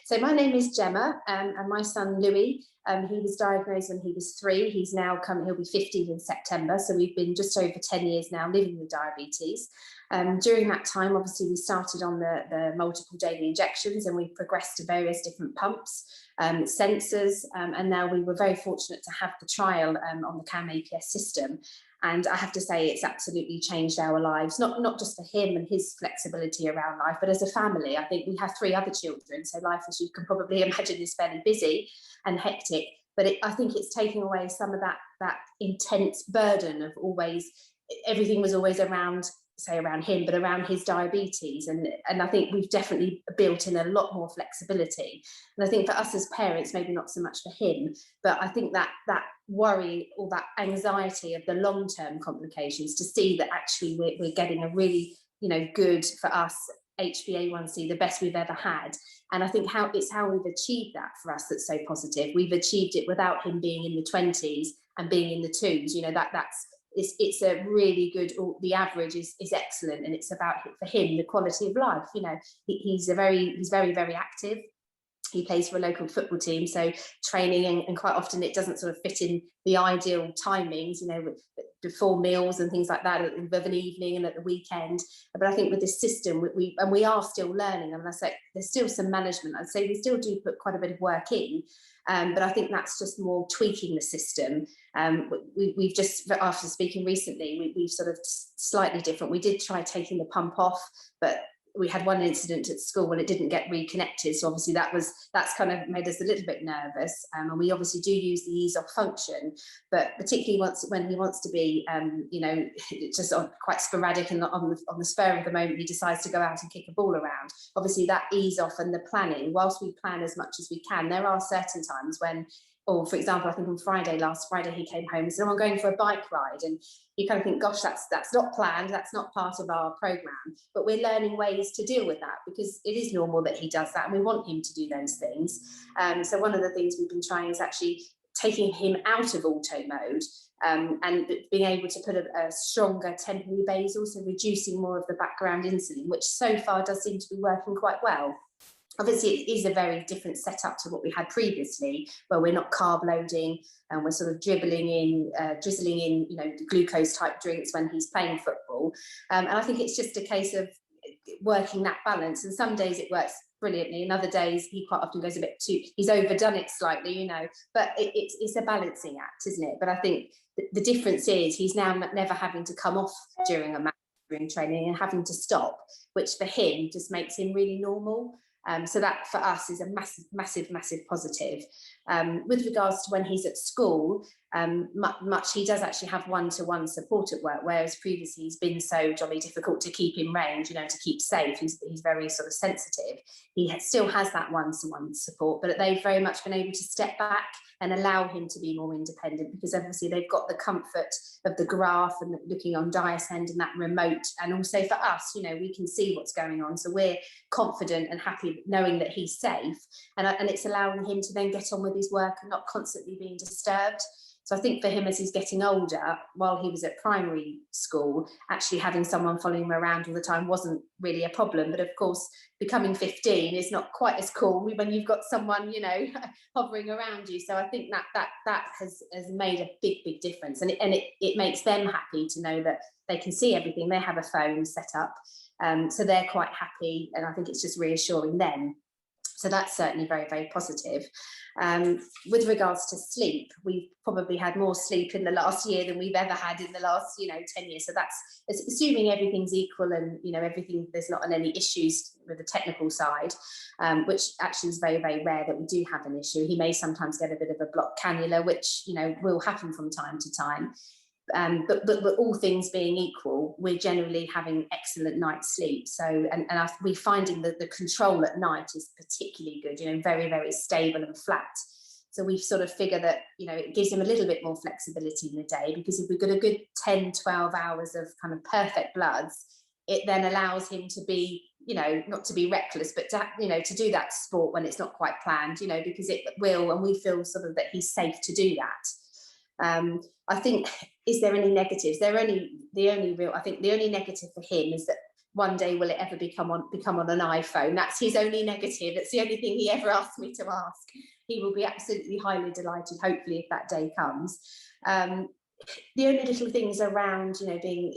So my name is Gemma, and my son Louis, he was diagnosed when he was 3. He'll be 15 in September. So we've been just over 10 years now living with diabetes. During that time, obviously, we started on the multiple daily injections, and we progressed to various different pumps, sensors, and now we were very fortunate to have the trial on the CamAPS system. And I have to say, it's absolutely changed our lives, not just for him and his flexibility around life, but as a family. I think we have 3 other children, so life, as you can probably imagine, is fairly busy and hectic. But I think it's taking away some of that intense burden of everything was always around him, but around his diabetes. And I think we've definitely built in a lot more flexibility. And I think for us as parents, maybe not so much for him, but I think that worry or that anxiety of the long-term complications, to see that actually we're getting a really, good for us HbA1c, the best we've ever had. And I think how we've achieved that for us that's so positive. We've achieved it without him being in the 20s and being in the 2s. It's a really good, the average is excellent, and it's about, for him, the quality of life. He's very, very active. He plays for a local football team, so training, and quite often it doesn't sort of fit in the ideal timings, before meals and things like that, of an evening and at the weekend. But I think with this system, we are still learning. I mean, I say there's still some management. I'd say we still do put quite a bit of work in, but I think that's just more tweaking the system. We've just, after speaking recently, we've sort of slightly different. We did try taking the pump off, but we had one incident at school when it didn't get reconnected. So obviously that's kind of made us a little bit nervous. And we obviously do use the ease off function, but particularly when he wants to be, just quite sporadic and on the spur of the moment, he decides to go out and kick a ball around. Obviously that ease off and the planning, whilst we plan as much as we can, there are certain times when, or for example, I think on last Friday, he came home and said, I'm going for a bike ride. And you kind of think, gosh, that's not planned. That's not part of our programme. But we're learning ways to deal with that, because it is normal that he does that, and we want him to do those things. So one of the things we've been trying is actually taking him out of auto mode, and being able to put a stronger temporary basal, so reducing more of the background insulin, which so far does seem to be working quite well. Obviously, it is a very different setup to what we had previously, where we're not carb loading and we're sort of drizzling in, glucose type drinks when he's playing football. And I think it's just a case of working that balance. And some days it works brilliantly, and other days he quite often goes a bit too, he's overdone it slightly, but it's a balancing act, isn't it? But I think the difference is he's now never having to come off during a match, during training, and having to stop, which for him just makes him really normal. So that for us is a massive positive. With regards to when he's at school, he does actually have one-to-one support at work, whereas previously he's been so jolly difficult to keep in range, to keep safe. He's very sort of sensitive. He still has that one-to-one support, but they've very much been able to step back and allow him to be more independent, because obviously they've got the comfort of the graph and looking on Diasend and that remote. And also for us, we can see what's going on. So we're confident and happy knowing that he's safe. And it's allowing him to then get on with his work and not constantly being disturbed. So I think for him, as he's getting older, while he was at primary school, actually having someone following him around all the time wasn't really a problem. But of course, becoming 15 is not quite as cool when you've got someone, hovering around you. So I think that has made a big difference. And it makes them happy to know that they can see everything. They have a phone set up. So they're quite happy. And I think it's just reassuring them. So that's certainly very, very positive. With regards to sleep, we've probably had more sleep in the last year than we've ever had in the last, 10 years. So that's assuming everything's equal and, everything, there's not any issues with the technical side, which actually is very, very rare that we do have an issue. He may sometimes get a bit of a blocked cannula, which, will happen from time to time. But all things being equal, we're generally having excellent night's sleep. So, and we're finding that the control at night is particularly good, very, very stable and flat. So we sort of figure that, it gives him a little bit more flexibility in the day, because if we've got a good 10, 12 hours of kind of perfect bloods, it then allows him to be, not to be reckless, but to do that sport when it's not quite planned, because it will, and we feel sort of that he's safe to do that. I think, is there any negatives? I think the only negative for him is that one day will it ever become on an iPhone? That's his only negative. That's the only thing he ever asked me to ask. He will be absolutely highly delighted, hopefully, if that day comes. The only little things around, you know, being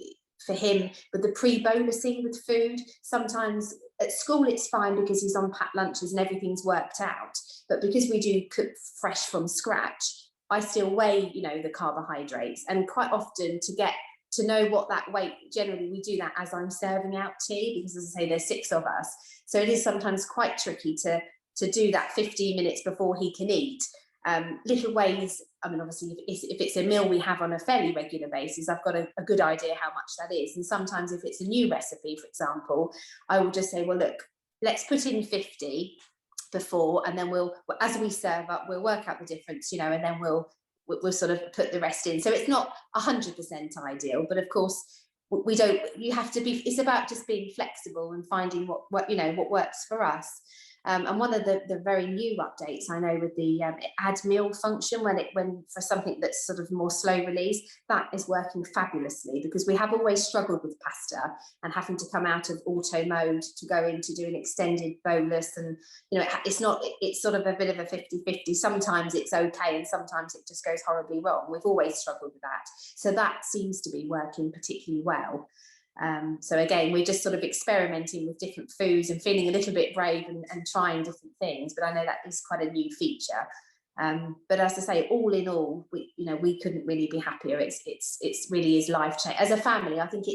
for him with the pre-bolusing with food. Sometimes at school it's fine because he's on packed lunches and everything's worked out. But because we do cook fresh from scratch, I still weigh, you know, the carbohydrates, and quite often to know what that weight, generally we do that as I'm serving out tea, because as I say, there's 6 of us. So it is sometimes quite tricky to do that 15 minutes before he can eat. Little ways, I mean, obviously if it's a meal we have on a fairly regular basis, I've got a good idea how much that is. And sometimes if it's a new recipe, for example, I will just say, well, look, let's put in 50 before, and then we'll, as we serve up, we'll work out the difference, you know, and then we'll sort of put the rest in. So it's not 100% ideal, but of course we don't, you have to be, it's about just being flexible and finding what you know, what works for us. And one of the very new updates I know with the add meal function, when for something that's sort of more slow release, that is working fabulously, because we have always struggled with pasta and having to come out of auto mode to go into do an extended bolus, and you know, it's sort of a bit of a 50-50. Sometimes it's okay and sometimes it just goes horribly wrong. We've always struggled with that, so that seems to be working particularly well. So again, we're just sort of experimenting with different foods and feeling a little bit brave and trying different things, but I know that is quite a new feature. But as I say, all in all, we couldn't really be happier. It's really is life-changing. As a family, I think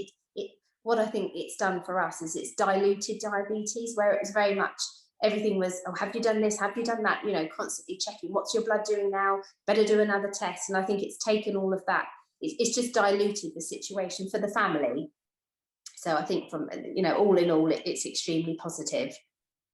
what I think it's done for us is it's diluted diabetes, where it was very much everything was, oh, have you done this? Have you done that? You know, constantly checking, what's your blood doing now? Better do another test. And I think it's taken all of that. It's just diluted the situation for the family. So I think from, you know, all in all, it's extremely positive.